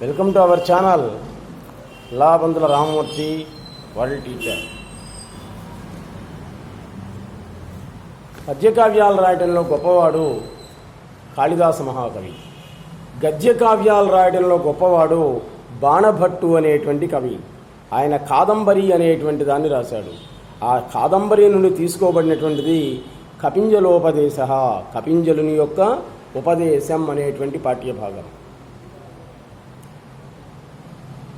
Welcome to our channel Labandula Ramamurthy world teacher. పద్యకావ్యాలు రాయడంలో గొప్పవాడు కాళిదాస మహాకవి. గద్య కావ్యాలు రాయడంలో గొప్పవాడు బాణభట్టు అనేటువంటి కవి. ఆయన కాదంబరి అనేటువంటి దాన్ని రాశాడు. ఆ కాదంబరి నుండి తీసుకోబడినటువంటిది కపింజలోపదేశ, కపింజలుని యొక్క ఉపదేశం అనేటువంటి పాఠ్యభాగం.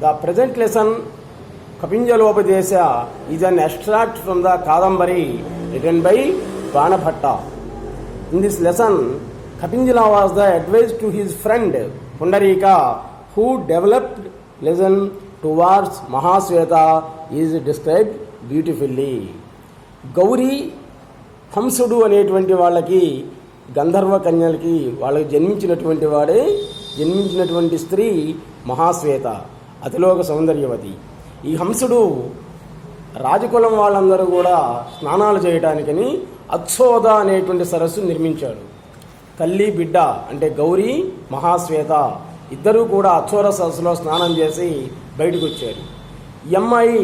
The present lesson Kapinjalopadesha is an extract from the Kadambari written by Banabhatta. In this lesson, Kapinjala was the advice to his friend Pundarika, who developed lesson towards Mahasweta is described beautifully. Gauri హంసుడు అనేటువంటి వాళ్ళకి, గంధర్వ కన్యలకి వాళ్ళకి జన్మించినటువంటి స్త్రీ మహాశ్వేత, అతిలోక సౌందర్యవతి. ఈ హంసుడు రాజకులం వాళ్ళందరూ కూడా స్నానాలు చేయడానికని అచ్చోద అనేటువంటి సరస్సు నిర్మించాడు. తల్లి బిడ్డ అంటే గౌరీ మహాశ్వేత ఇద్దరూ కూడా అచ్చోర సరస్సులో స్నానం చేసి బయటకు వచ్చారు. ఈ అమ్మాయి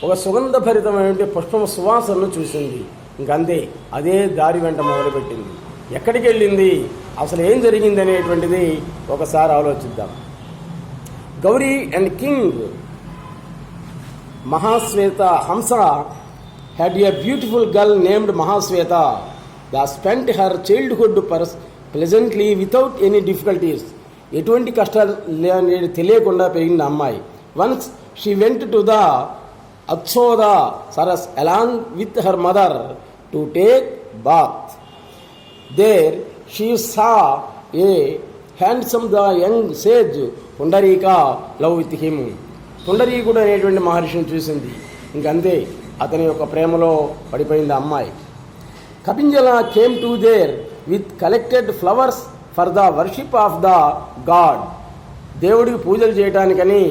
ఒక సుగంధభరితమైన పుష్పం సువాసనను చూసింది. ఇంకంతే, అదే దారి వెంట మొదలుపెట్టింది. ఎక్కడికి వెళ్ళింది, అసలు ఏం జరిగింది అనేటువంటిది ఒకసారి ఆలోచిద్దాం. Gauri and king Mahasweta Hamsa had a beautiful girl named Mahasweta. They spent her childhood pleasantly without any difficulties. ఎటువంటి కష్టాలు తెలియకుండా పెరిగిన అమ్మాయి. Once she went to the Atshoda Saras along with her mother to take bath. There she saw a handsome young sage Pundarika love with him. పుండరీకుడు అనేటువంటి మహర్షిని చూసింది. ఇంకంతే, అతని యొక్క ప్రేమలో పడిపోయింది అమ్మాయి. Kapinjala came to there with collected flowers for the worship of the god. దేవుడికి పూజలు చేయడానికని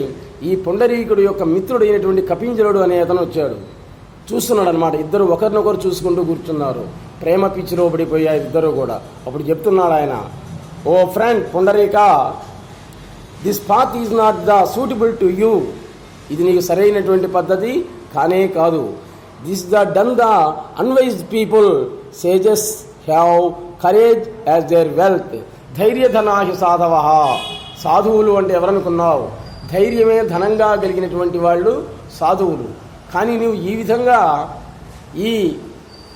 ఈ పుండరీకుడు యొక్క మిత్రుడు అయినటువంటి కపింజలుడు అనే అతను వచ్చాడు. చూస్తున్నాడు అనమాట. ఇద్దరు ఒకరినొకరు చూసుకుంటూ కూర్చున్నారు. ప్రేమ పిచ్చిలో పడిపోయారు ఇద్దరు కూడా. అప్పుడు చెప్తున్నాడు ఆయన, O friend Pundarika, this path is not the suitable to you. ఇది నీకు సరైనటువంటి పద్ధతి కానే కాదు. This the done the unwised people, sages have courage as their wealth. ధైర్యధనాహి సాధవ. సాధువులు అంటే ఎవరనుకున్నావు? ధైర్యమే ధనంగా కలిగినటువంటి వాళ్ళు సాధువులు. కానీ నువ్వు ఈ విధంగా ఈ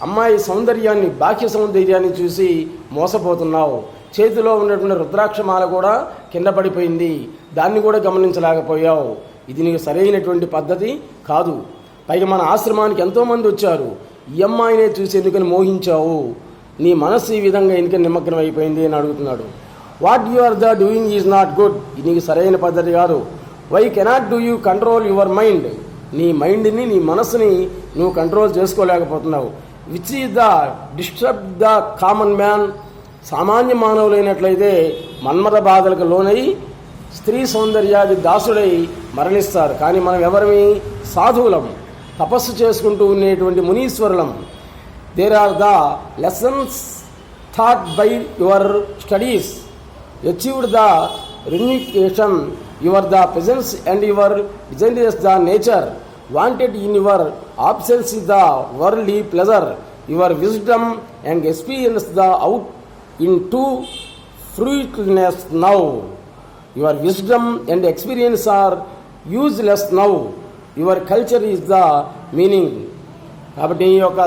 అమ్మాయి సౌందర్యాన్ని, బాహ్య సౌందర్యాన్ని చూసి మోసపోతున్నావు. చేతిలో ఉన్నటువంటి రుద్రాక్షమాల కూడా కింద పడిపోయింది, దాన్ని కూడా గమనించలేకపోయావు. ఇది నీకు సరైనటువంటి పద్ధతి కాదు. పైగా మన ఆశ్రమానికి ఎంతోమంది వచ్చారు, ఈ అమ్మాయినే చూసి ఎందుకని మోహించావు? నీ మనస్సు ఈ విధంగా ఎందుకని నిమగ్నం అయిపోయింది అని అడుగుతున్నాడు. What you are the doing is not good. ఇది నీకు సరైన పద్ధతి కాదు. Why cannot do you control your mind. నీ మైండ్ని, నీ మనసుని నువ్వు కంట్రోల్ చేసుకోలేకపోతున్నావు. Which is the disturb the common man. సామాన్య మానవులైనట్లయితే మన్మథ బాధలకు లోనై స్త్రీ సౌందర్యాది దాసుడై మరణిస్తారు. కానీ మనం ఎవరిమి? సాధువులం, తపస్సు చేసుకుంటూ ఉండేటువంటి మునీశ్వరులం. There are the lessons taught by your studies, achieved the renunciation, your the presence and your designs the nature wanted in your absence the worldly pleasure, your wisdom and experience the out into fruitlessness now. Your wisdom and experience are useless now. Your culture is the meaning. కాబట్టి ఈ యొక్క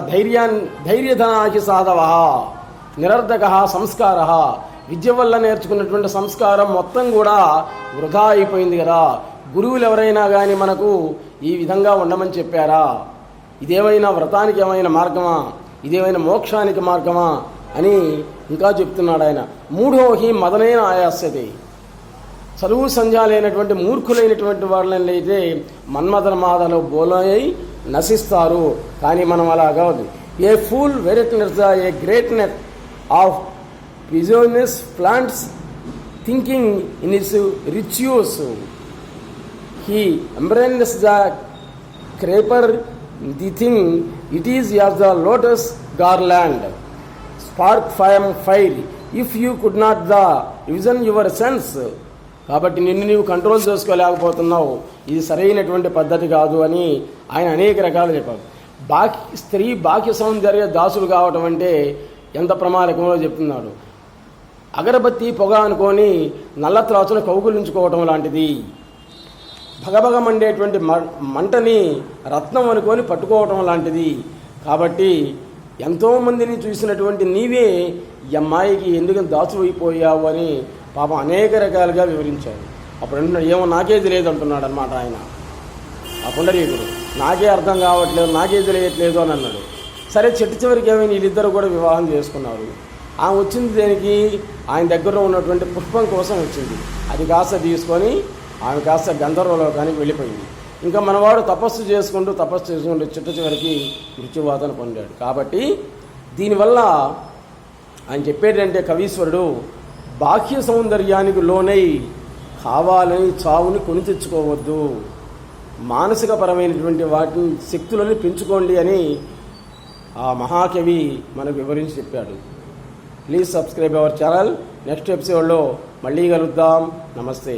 ధైర్యధనాకి సాధవ, నిరర్ధక సంస్కార. విద్య వల్ల నేర్చుకున్నటువంటి సంస్కారం మొత్తం కూడా వృధా అయిపోయింది కదా. గురువులు ఎవరైనా కానీ మనకు ఈ విధంగా ఉండమని చెప్పారా? ఇదేమైనా వ్రతానికి ఏమైనా మార్గమా? ఇదేమైనా మోక్షానికి మార్గమా అని ఇంకా చెప్తున్నాడు ఆయన. మూఢోహి మదనైన ఆయాస్యతే. చదువు సంధ్యాలైనటువంటి మూర్ఖులైనటువంటి వాళ్ళని అయితే మన్మథమాదలో బోలై నశిస్తారు. కానీ మనం అలా కాదు. A fool wretchedness a great net of business plants thinking in its riches. He embrace the creeper the thing it is as the lotus garland. Spark fire if you could not the revision your sense. కాబట్టి నిన్ను నీవు control చేసుకోలేకపోతున్నావు, ఇది సరైనటువంటి పద్ధతి కాదు అని ఆయన అనేక రకాలు చెప్పారు. స్త్రీ బాహ్య సౌందర్య దాసులు కావటం అంటే ఎంత ప్రమాదకమో చెప్తున్నాడు. అగరబత్తి పొగ అనుకొని నల్ల త్రాచును కౌగులించుకోవటం లాంటిది. భగభగ మండేటువంటి మంటని రత్నం అనుకొని పట్టుకోవటం లాంటిది. కాబట్టి ఎంతోమందిని చూసినటువంటి నీవే ఈ అమ్మాయికి ఎందుకు దాసు అయిపోయావు అని పాపం అనేక రకాలుగా వివరించాడు. అప్పుడు అంటున్నాడు, ఏమో నాకే తెలియదు అంటున్నాడు అనమాట ఆయన. ఆ పుండరీకుడు నాకే అర్థం కావట్లేదు, నాకే తెలియట్లేదు అని అన్నాడు. సరే, చివరికి ఏమైనా వీళ్ళిద్దరు కూడా వివాహం చేసుకున్నారు. ఆమె వచ్చింది దేనికి? ఆయన దగ్గర ఉన్నటువంటి పుష్పం కోసం వచ్చింది. అది కాస్త తీసుకొని ఆమె కాస్త గంధర్వలోకానికి వెళ్ళిపోయింది. ఇంకా మనవాడు తపస్సు చేసుకుంటూ చివరికి మృత్యువాతను పొందాడు. కాబట్టి దీనివల్ల ఆయన చెప్పేటంటే కవీశ్వరుడు, బాహ్య సౌందర్యానికి లోనై కావాలని చావుని కొని తెచ్చుకోవద్దు, మానసికపరమైనటువంటి వాటిని శక్తులని పెంచుకోండి అని ఆ మహాకవి మనకు వివరించి చెప్పాడు. Please subscribe our channel. Next ఎపిసోడ్లో మళ్ళీ కలుద్దాం. నమస్తే.